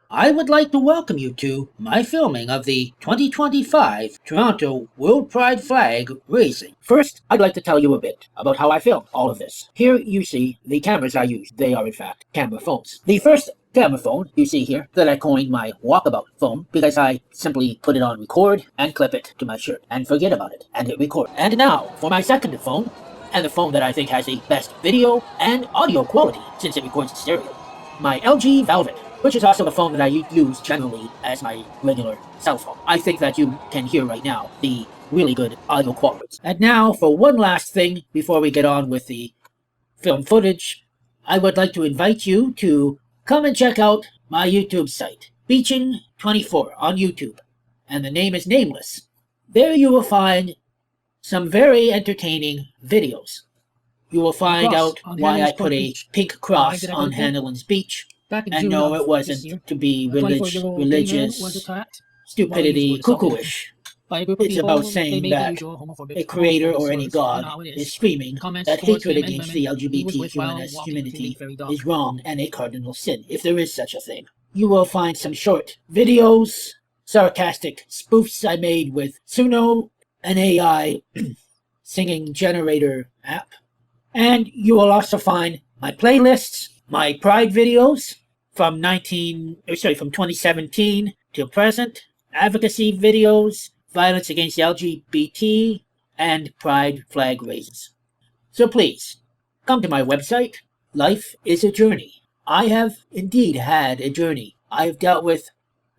I would like to welcome you to my filming of the 2025 Toronto World Pride Flag Raising. First, I'd like to tell you a bit about how I filmed all of this. Here you see the cameras I use. They are in fact camera phones. The first camera phone you see here that I coined my walkabout phone because I simply put it on record and clip it to my shirt and forget about it and hit record. And now for my second phone, and the phone that I think has the best video and audio quality since it records in stereo. My LG Velvet, which is also the phone that I use generally as my regular cell phone. I think that you can hear right now the really good audio quality. And now for one last thing before we get on with the film footage, I would like to invite you to come and check out my YouTube site, Beaching24 on YouTube, and the name is nameless. There you will find some very entertaining videos. You will find out why I put a pink cross on Hanlon's Beach, and no, it wasn't to be religious stupidity cuckooish. It's about saying that a creator or any god is screaming that hatred against the LGBT humanity is wrong and a cardinal sin, if there is such a thing. You will find some short videos, sarcastic spoofs I made with Suno, an AI singing generator app. And you will also find my playlists, my Pride videos from 2017 till present, advocacy videos, violence against the LGBT, and Pride flag raises. So please, come to my website. Life is a journey. I have indeed had a journey. I have dealt with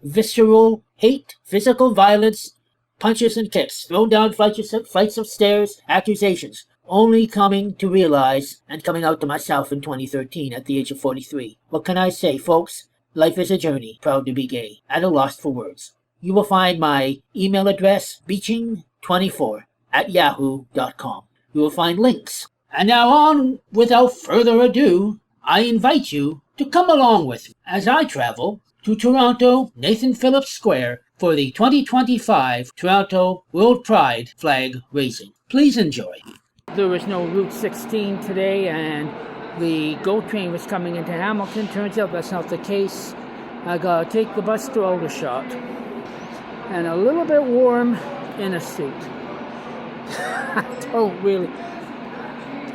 visceral hate, physical violence, punches and kicks, thrown down flights of stairs, accusations, only coming to realize and coming out to myself in 2013 at the age of 43. What can I say, folks? Life is a journey, proud to be gay, at a loss for words. You will find my email address, beaching24@yahoo.com. You will find links. And now on, without further ado, I invite you to come along with me as I travel to Toronto Nathan Phillips Square for the 2025 Toronto World Pride Flag Raising. Please enjoy. There was no Route 16 today, and the GO train was coming into Hamilton. Turns out that's not the case. I gotta take the bus to Aldershot. And a little bit warm in a suit.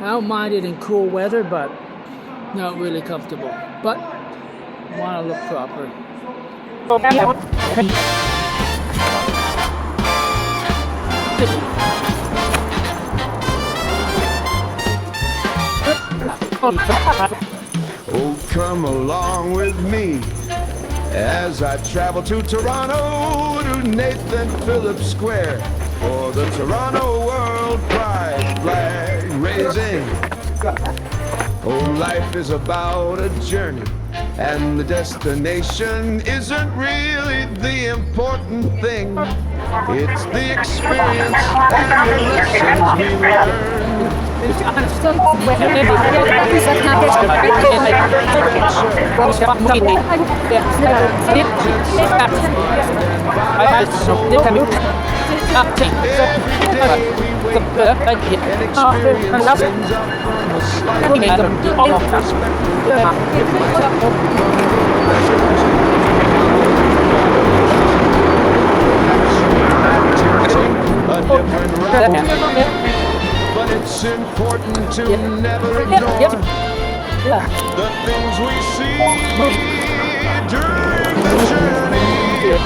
I don't mind it in cool weather, but not really comfortable. But want to look proper. Oh, come along with me as I travel to Toronto, to Nathan Phillips Square for the Toronto World Pride Flag Raising. Oh, life is about a journey, and the destination isn't really the important thing. It's the experience and the lessons we learn. But it's important to never ignore the things we see during the journey.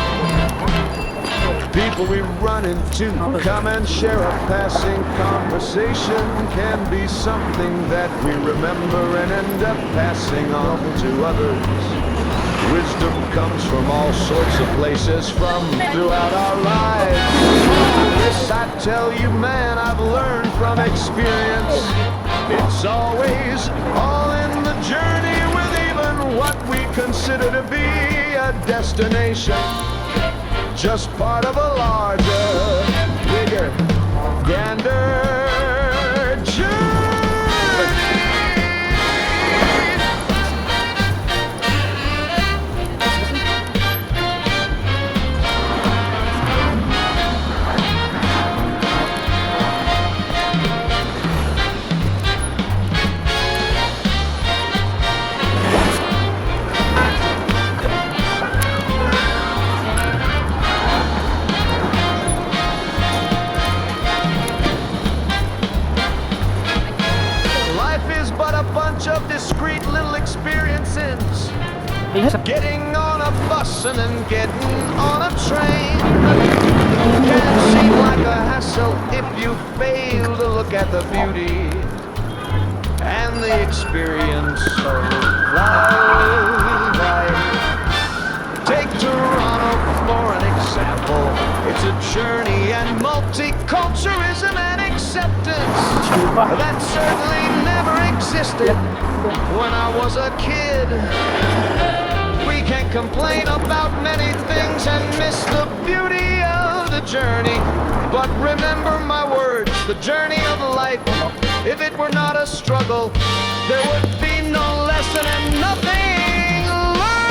People we run into, come and share a passing conversation, can be something that we remember and end up passing on to others. Wisdom comes from all sorts of places, from throughout our lives. This I tell you, man, I've learned from experience. It's always all in the journey, with even what we consider to be a destination, just part of a larger, bigger, grander journey. getting on a bus and then getting on a train can seem like a hassle if you fail to look at the beauty and the experience of life. Take Toronto for an example. It's a journey and multiculturalism and acceptance that certainly never existed when I was a kid. We can complain about many things and miss the beauty of the journey. But remember my words, the journey of life, if it were not a struggle, there would be no lesson and nothing learned.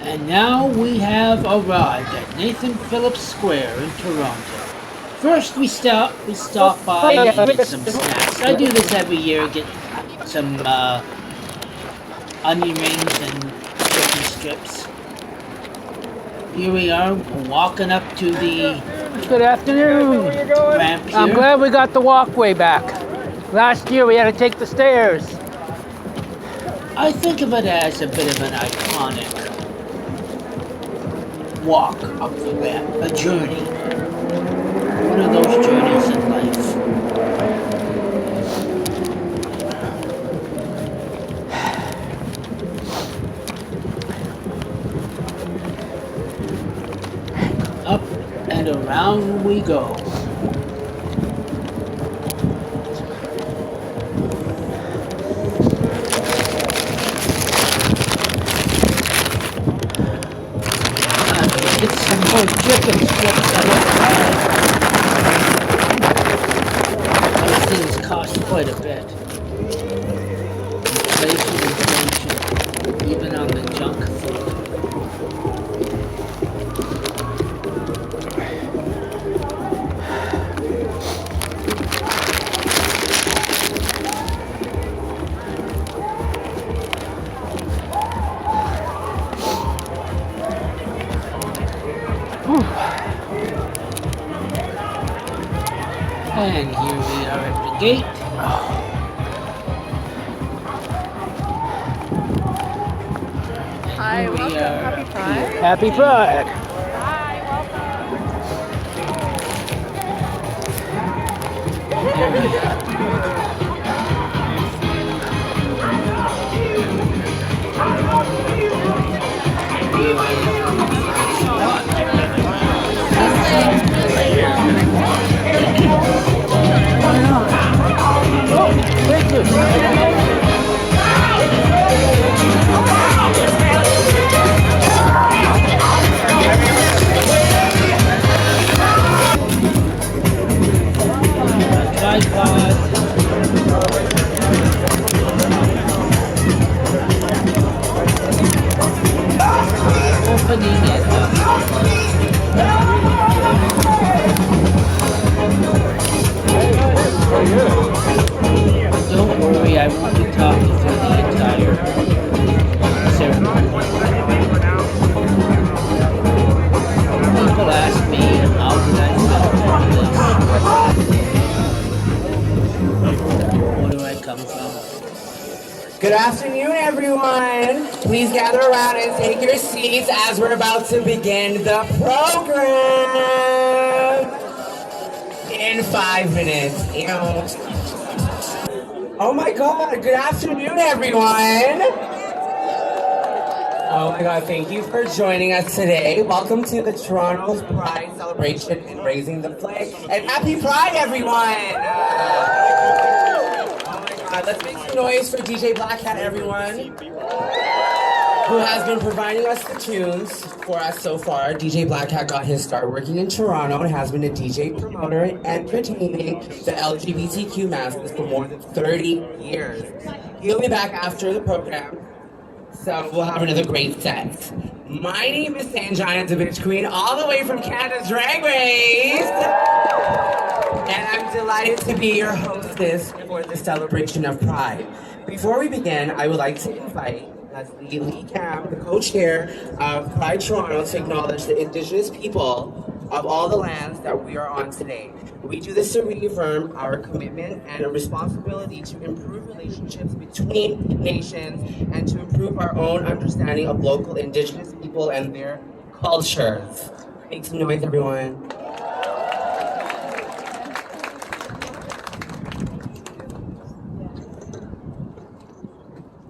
And now we have arrived at Nathan Phillips Square in Toronto. First we stop by and get some snacks. I do this every year, get some onion rings and chicken strips. Here we are, walking up to the Good afternoon. ramp here. I'm glad we got the walkway back. Last year we had to take the stairs. I think of it as a bit of an iconic walk up the ramp, a journey. One of those journeys in life. Up and around we go. Get some more chicken strips. Those things cost quite a bit. Inflation, even on the junk food. And here we are at the gate. Hi, welcome. Happy Pride. Happy Pride. Tripod. Opening it up. Don't worry, I won't be talking through the entire ceremony. People ask me how did I film this. Where do I come from? Good afternoon, everyone. Please gather around and take your seats as we're about to begin the program in 5 minutes. Oh my God, good afternoon, everyone. Oh my God, thank you for joining us today. Welcome to the Toronto Pride celebration and raising the flag. And happy Pride, everyone. Let's make some noise for DJ Black Hat, everyone, who has been providing us the tunes for us so far. DJ Black Hat got his start working in Toronto and has been a DJ promoter and entertaining the LGBTQ masses for more than 30 years. He'll be back after the program, so we'll have another great set. My name is Sanjana, the Bitch Queen, all the way from Canada's Drag Race. And I'm delighted to be your hostess for the celebration of Pride. Before we begin, I would like to invite Leslie Lee Cam, the co-chair of Pride Toronto, to acknowledge the Indigenous people of all the lands that we are on today. We do this to reaffirm our commitment and a responsibility to improve relationships between nations and to improve our own understanding of local indigenous people and their cultures. Make some noise, everyone.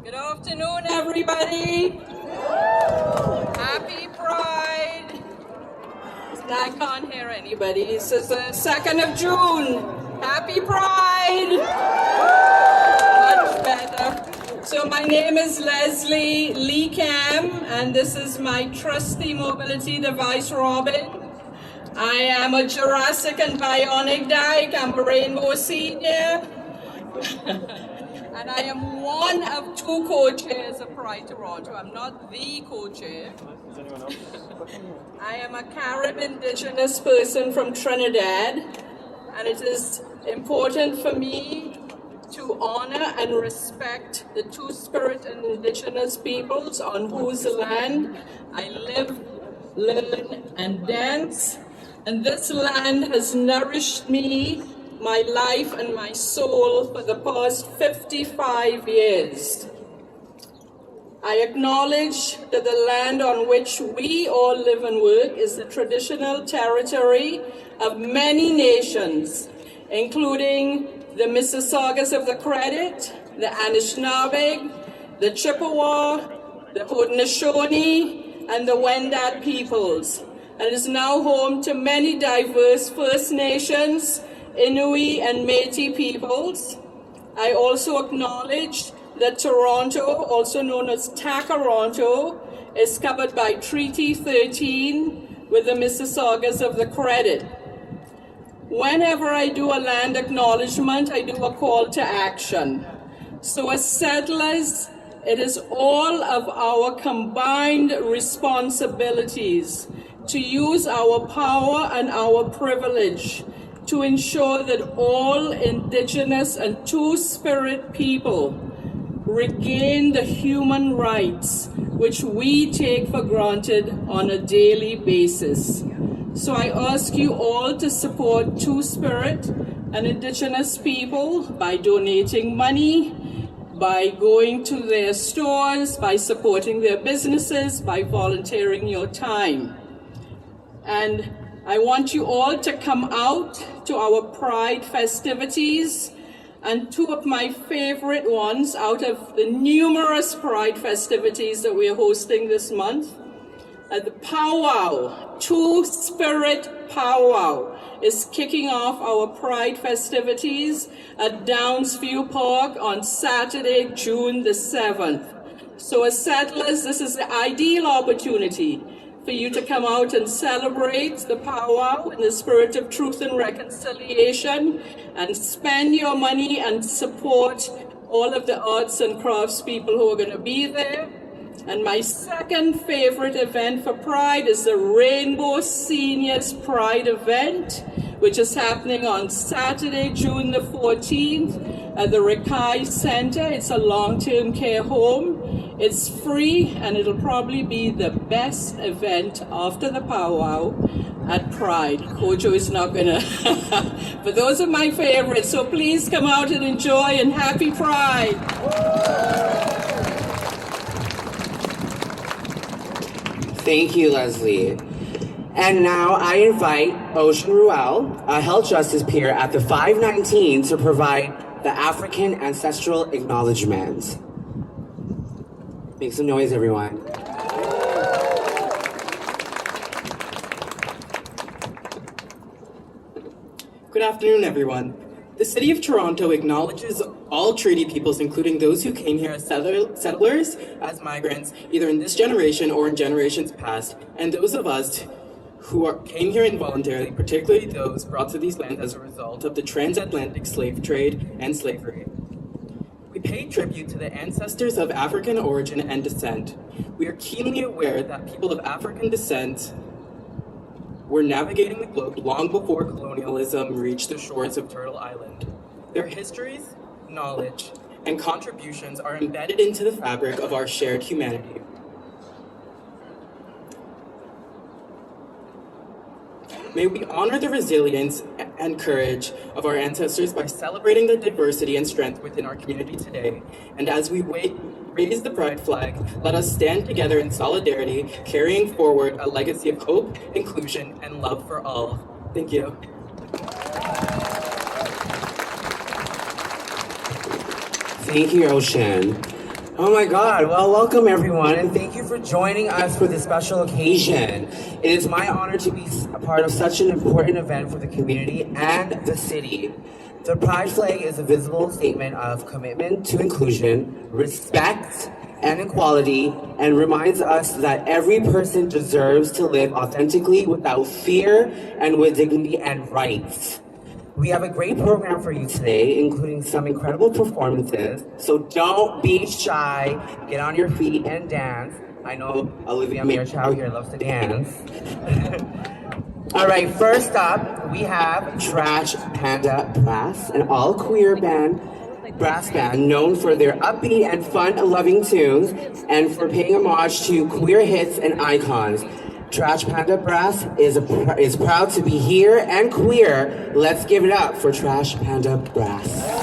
Good afternoon, everybody. Happy Pride. I can't hear anybody. It's the 2nd of June. Happy Pride. Much better. So my name is Leslie Lee Cam, and this is my trusty mobility device, Robin. I am a Jurassic and Bionic Dyke. I'm a Rainbow Senior. And I am one of 2 co-chairs of Pride Toronto. I'm not the co-chair. I am a Carib Indigenous person from Trinidad, and it is important for me to honor and respect the Two-Spirit and Indigenous peoples on whose land I live, learn, and dance. And this land has nourished me, my life, and my soul for the past 55 years. I acknowledge that the land on which we all live and work is the traditional territory of many nations, including the Mississaugas of the Credit, the Anishinaabe, the Chippewa, the Haudenosaunee, and the Wendat peoples, and is now home to many diverse First Nations, Inuit, and Métis peoples. I also acknowledge that Toronto, also known as Takaronto, is covered by Treaty 13 with the Mississaugas of the Credit. Whenever I do a land acknowledgement, I do a call to action. So as settlers, it is all of our combined responsibilities to use our power and our privilege to ensure that all Indigenous and Two-Spirit people regain the human rights which we take for granted on a daily basis. So I ask you all to support Two-Spirit and Indigenous people by donating money, by going to their stores, by supporting their businesses, by volunteering your time. And I want you all to come out to our Pride festivities. And 2 of my favorite ones out of the numerous Pride festivities that we're hosting this month, the Powwow, Two-Spirit Powwow, is kicking off our Pride festivities at Downsview Park on Saturday, June the 7th. So as settlers, this is the ideal opportunity for you to come out and celebrate the powwow in the spirit of truth and reconciliation, and spend your money and support all of the arts and crafts people who are going to be there. And my second favorite event for Pride is the Rainbow Seniors Pride event, which is happening on Saturday, June the 14th at the Rikai Center. It's a long-term care home. It's free, and it'll probably be the best event after the powwow at Pride. Kojo is not gonna, but those are my favorites. So please come out and enjoy, and happy Pride. Thank you, Leslie. And now I invite Ocean Ruel, a health justice peer at the 519, to provide the African ancestral acknowledgement. Make some noise, everyone. Good afternoon, everyone. The City of Toronto acknowledges all treaty peoples, including those who came here as settlers, as migrants, either in this generation or in generations past, and those of us who came here involuntarily, particularly those brought to these lands as a result of the transatlantic slave trade and slavery. We pay tribute to the ancestors of African origin and descent. We are keenly aware that people of African descent were navigating the globe long before colonialism reached the shores of Turtle Island. Their histories, knowledge, and contributions are embedded into the fabric of our shared humanity. May we honor the resilience and courage of our ancestors by celebrating the diversity and strength within our community today. And as we raise the pride flag, let us stand together in solidarity, carrying forward a legacy of hope, inclusion, and love for all. Thank you. Thank you, Ocean. Oh my God, well, welcome everyone, and thank you for joining us for this special occasion. It is my honor to be a part of such an important event for the community and the city. The Pride Flag is a visible statement of commitment to inclusion, respect, and equality, and reminds us that every person deserves to live authentically without fear and with dignity and rights. We have a great program for you today, including some incredible performances, so don't be shy. Get on your feet and dance. I know Olivia Mearchow here loves to dance. All right, first up, we have Trash Panda Brass, an all-queer brass band known for their upbeat and fun-loving tunes and for paying homage to queer hits and icons. Trash Panda Brass is proud to be here and queer. Let's give it up for Trash Panda Brass.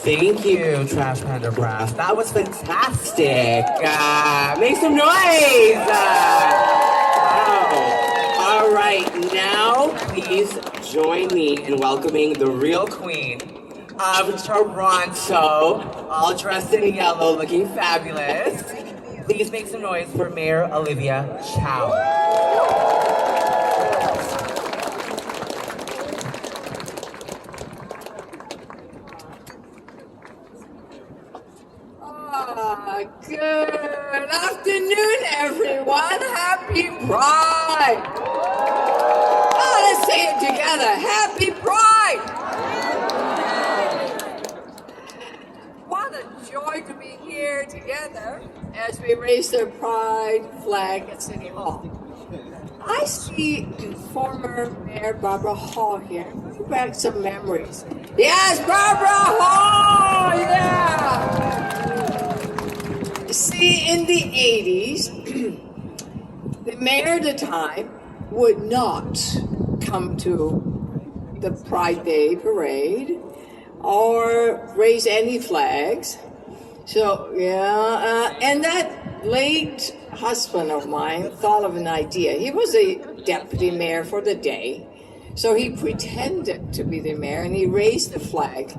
Thank you, Trash Panda Brass. That was fantastic. Make some noise. Wow. All right, now please join me in welcoming the real queen of Toronto, all dressed in yellow, looking fabulous. Please make some noise for Mayor Olivia Chow. Good afternoon, everyone. Happy Pride. Let's say it together. Happy Pride. What a joy to be here together as we raise the Pride flag at City Hall. I see former Mayor Barbara Hall here. Bring back some memories. Yes, Barbara Hall! Yeah! See, in the 80s, the mayor at the time would not come to the Pride Day parade or raise any flags. So, and that late husband of mine thought of an idea. He was a deputy mayor for the day, so he pretended to be the mayor and he raised the flag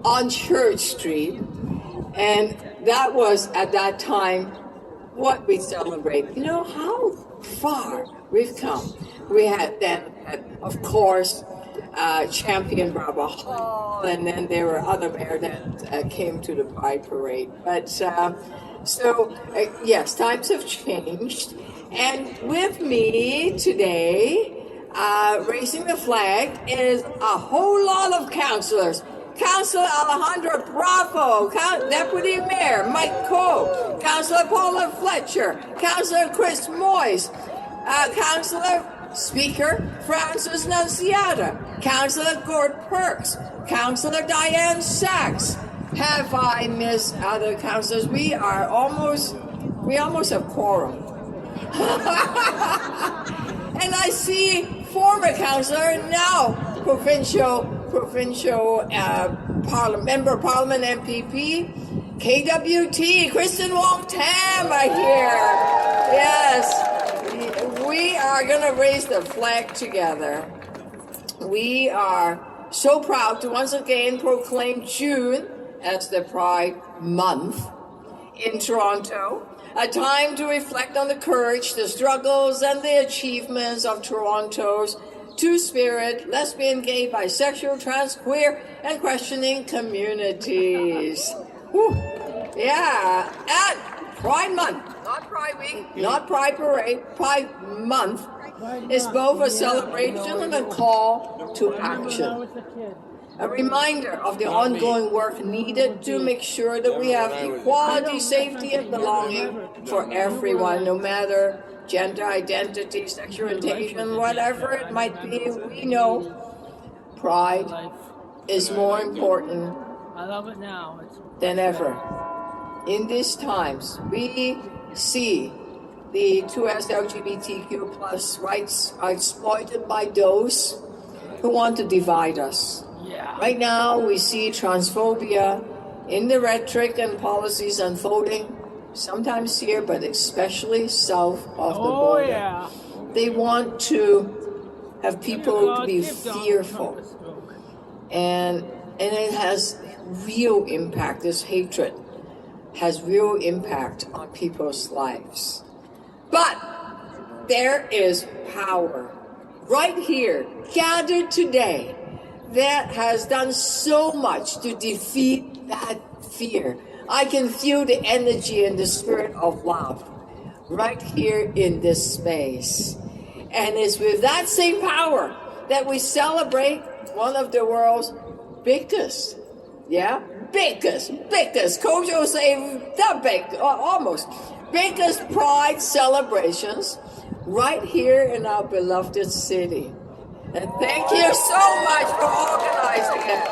on Church Street. And that was, at that time, what we celebrate. You know how far we've come. We had then, of course, champion Barbara Hall, and then there were other mayors that came to the Pride Parade. But yes, times have changed. And with me today, raising the flag, is a whole lot of councillors. Councillor Alejandra Bravo, Deputy Mayor Mike Coe, Councillor Paula Fletcher, Councillor Chris Moyes, Councillor Speaker Francis Nunziata, Councillor Gord Perks, Councillor Diane Sachs. Have I missed other councillors? We almost have quorum. And I see former councillor, now provincial member of parliament MPP, KWT, Kristen Wong Tam are here. Yes, we are going to raise the flag together. We are so proud to once again proclaim June as the Pride Month in Toronto, a time to reflect on the courage, the struggles, and the achievements of Toronto's Two-Spirit, lesbian, gay, bisexual, trans, queer, and questioning communities. Whew. Yeah, at Pride Month, not Pride Week, not Pride Parade, Pride Month is both a celebration and a call to action. A reminder of the ongoing work needed to make sure that we have equality, safety, and belonging for everyone, no matter gender identity, sexual orientation, whatever it might be. We know pride is more important than ever. In these times, we see the 2S LGBTQ plus rights are exploited by those who want to divide us. Right now, we see transphobia in the rhetoric and policies unfolding, sometimes here, but especially south of the border. Yeah. They want to have people to be fearful. And it has real impact. This hatred has real impact on people's lives. But there is power right here, gathered today, that has done so much to defeat that fear. I can feel the energy and the spirit of love right here in this space. And it's with that same power that we celebrate one of the world's biggest, biggest, Kojo say the big, almost, biggest pride celebrations right here in our beloved city. And thank you so much for organizing it.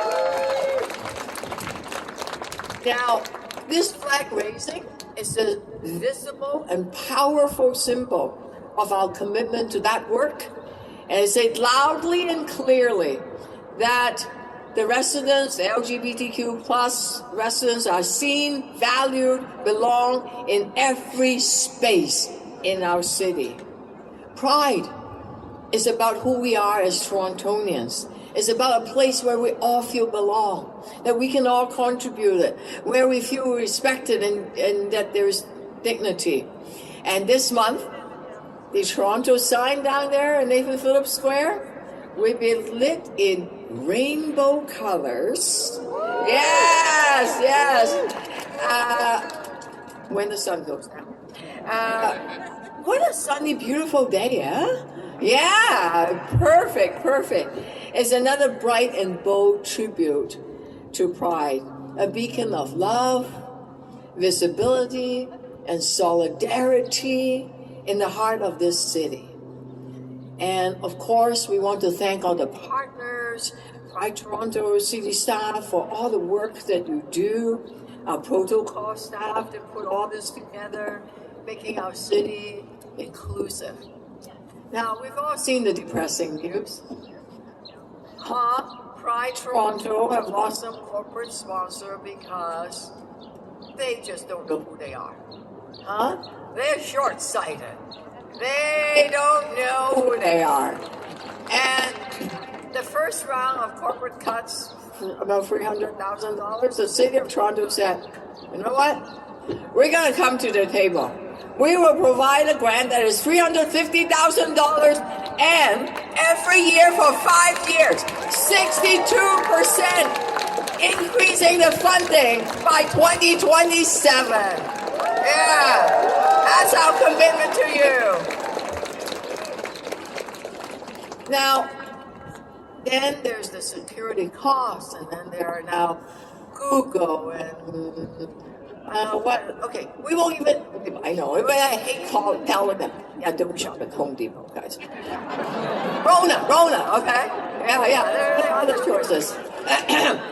Now, this flag raising is a visible and powerful symbol of our commitment to that work. And I say loudly and clearly that the residents, the LGBTQ plus residents are seen, valued, belong in every space in our city. Pride is about who we are as Torontonians. It's about a place where we all feel belong, that we can all contribute it, where we feel respected and that there's dignity. And this month, the Toronto sign down there in Nathan Phillips Square will be lit in rainbow colors. Yes, yes. When the sun goes down. What a sunny, beautiful day, huh? Yeah, perfect, perfect. It's another bright and bold tribute to Pride, a beacon of love, visibility, and solidarity in the heart of this city. And of course, we want to thank all the partners, Pride Toronto City staff for all the work that you do, our protocol staff that put all this together, making our city inclusive. Now, we've all seen the depressing news. Pride Toronto have lost some corporate sponsor because they just don't know who they are. They're short-sighted. They don't know who they are. And the first round of corporate cuts, about $300,000, the City of Toronto said, you know what? We're going to come to the table. We will provide a grant that is $350,000 and every year for 5 years, 62% increasing the funding by 2027. Yeah, that's our commitment to you. Now, then there's the security costs, and then there are now Google and okay, we won't even, I know, I hate telling them, yeah, don't shop at Home Depot, guys. Rona, okay? Yeah, there are other choices.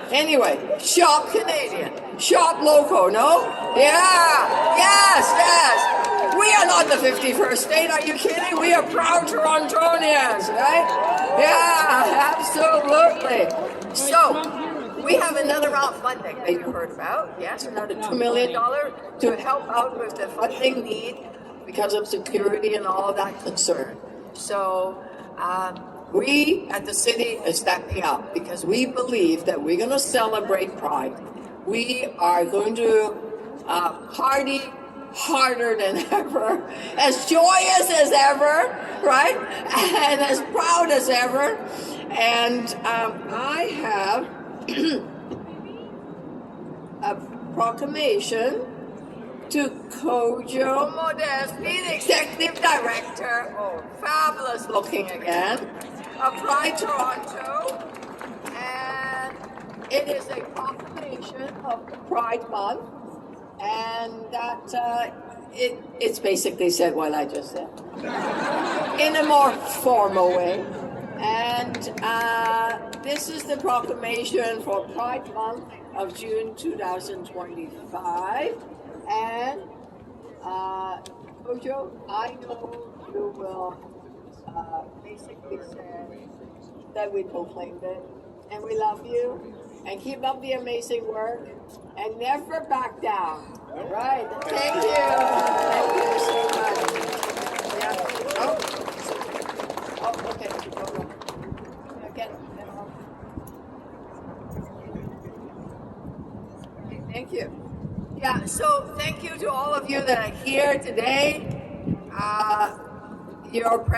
Anyway, shop Canadian, shop local, no? Yeah, yes. We are not the 51st state, are you kidding? We are proud Torontonians, right? Yeah, absolutely. So, we have another round of funding that you heard about. Yes, another $2 million to help out with the funding need because of security and all of that concern. So we at the city are stepping up because we believe that we're going to celebrate Pride. We are going to party harder than ever, as joyous as ever, right? And as proud as ever. And I have a proclamation to Kojo Modeste, the Executive Director, fabulous looking again, of Pride Toronto, and it is a proclamation of Pride Month, and that it's basically said what I just said, in a more formal way. And this is the proclamation for Pride Month of June 2025. And Kojo, I know you will basically say that we proclaimed it, and we love you, and keep up the amazing work, and never back down. All right, thank you. Thank you so much. Yeah. Oh, okay. Thank you. Yeah, so thank you to all of you that are here today. Your